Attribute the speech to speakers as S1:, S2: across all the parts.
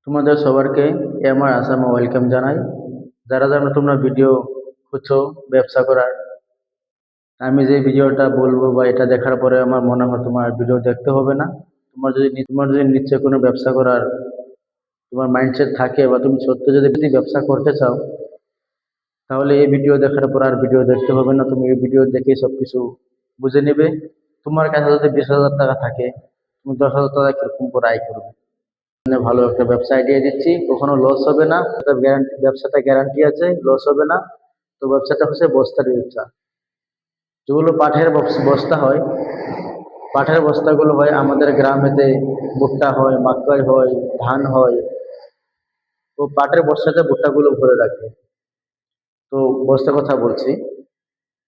S1: তোমাদের সবারকে আমার আসামে ওয়েলকাম জানাই। যারা যারা তোমরা ভিডিও খুঁজছো ব্যবসা করার, আমি যে ভিডিওটা বলবো বা এটা দেখার পরে আমার মনে হয় তোমার ভিডিও দেখতে হবে না। তোমার যদি নিশ্চয় কোনো ব্যবসা করার তোমার মাইন্ডসেট থাকে বা তুমি সত্যি যদি ব্যবসা করতে চাও, তাহলে এই ভিডিও দেখার পর আর ভিডিও দেখতে হবে না। তুমি এই ভিডিও দেখে সবকিছু বুঝে নেবে। তোমার কাছে যদি 20,000 টাকা থাকে, তুমি 10,000 টাকা কিরকম করে আয় করবে। ভালো একটা ব্যবসা আইডিয়া দিচ্ছি, কখনো লস হবে না, এটা গ্যারান্টি, ব্যবসাটা গ্যারান্টি আছে, লস হবে না। তো ব্যবসাটা হচ্ছে বস্তার ব্যবসা। যেগুলো পাটের বস্তা হয়, পাটের বস্তাগুলো হয় আমাদের গ্রামেতে, ভুট্টা হয়, মাক্কাই হয়, ধান হয়। তো পাটের বস্তাতে ভুট্টাগুলো ভরে রাখে। তো বস্তার কথা বলছি,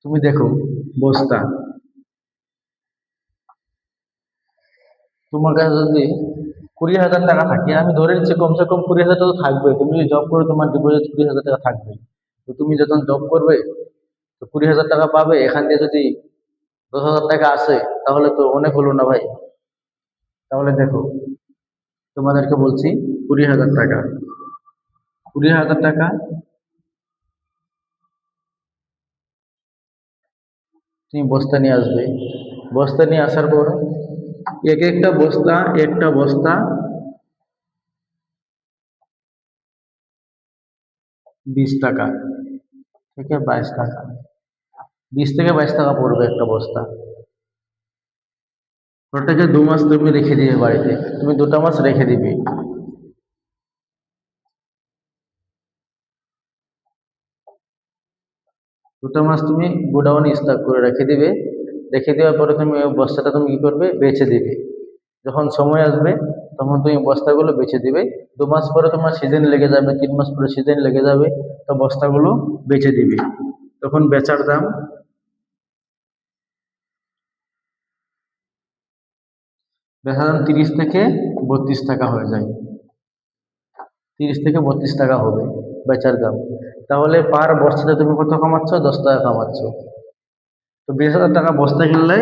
S1: তুমি দেখো বস্তা, তোমার কাছে যদি 20,000 টাকা থাকে, আমি ধরে নিচ্ছি কমসে কম 20,000 টাকা তো থাকবে। তুমি যদি জব করো তোমার ডিপোজিট 20,000 টাকা থাকবে। তো তুমি যখন জব করবে তো 20,000 টাকা পাবে। এখান দিয়ে যদি 10,000 টাকা আসে তাহলে তো অনেক হলো না ভাই। তাহলে দেখো, তোমাদেরকে বলছি 20,000 টাকা, 20,000 টাকা তুমি বস্তা নিয়ে আসবে। বস্তা নিয়ে আসার পর একটা বস্তা 20 টাকা থেকে 22 টাকা, 20 থেকে 22 টাকা পড়বে একটা বস্তা। ওটাকে 2 মাস তুমি রেখে দিবে বাড়িতে, তুমি 2টা মাস রেখে দিবে। 2টা মাস তুমি গোডাউনে স্টক করে রেখে দিবে। রেখে দেওয়ার পরে তুমি ওই বস্তাটা তুমি কি করবে, বেচে দিবে। যখন সময় আসবে তখন তুমি বস্তাগুলো বেচে দিবে। 2 মাস পরে তোমার সিজন লেগে যাবে, 3 মাস পরে সিজন লেগে যাবে, তো বস্তাগুলো বেচে দিবে। তখন বেচার দাম 30 থেকে 32 টাকা হয়ে যায়। 30 থেকে 32 টাকা হবে বেচার দাম। তাহলে পার বস্তাতে তুমি কত কামাচ্ছ? 10 টাকা কামাচ্ছ। তো 20,000 টাকা বস্তা কিনলে,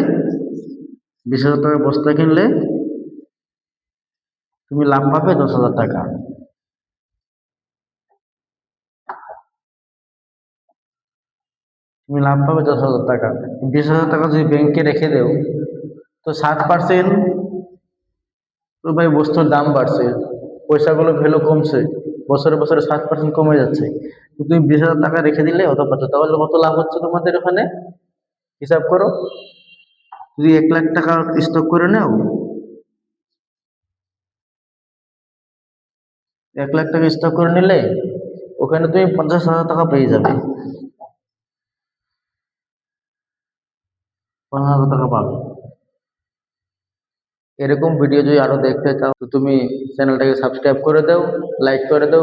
S1: 20,000 টাকা বস্তা কিনলে তুমি লাভ পাবে 10,000 টাকা। তুমি লাভ পাবে 10,000 টাকা। 20,000 টাকা যদি ব্যাংকে রেখে দেও, তো 7%, তো ভাই বস্তুর দাম বাড়ছে, পয়সাগুলো ভ্যালু কমছে, বছরে বছরে 7% কমে যাচ্ছে। তো তুমি 20,000 টাকা রেখে দিলে অত পাচ্ছ, তাহলে কত লাভ হচ্ছে তোমাদের ওখানে? হিসাব করো। যদি 1,00,000 টাকা স্টক করে নাও, 1,00,000 টাকা স্টক করে নিলে ওখানে তুমি 50,000 টাকা পেয়ে যাবে। 50,000 টাকা পাবে। এরকম ভিডিও যদি আরো দেখতে চাও তো তুমি চ্যানেলটাকে সাবস্ক্রাইব করে দাও, লাইক করে দাও।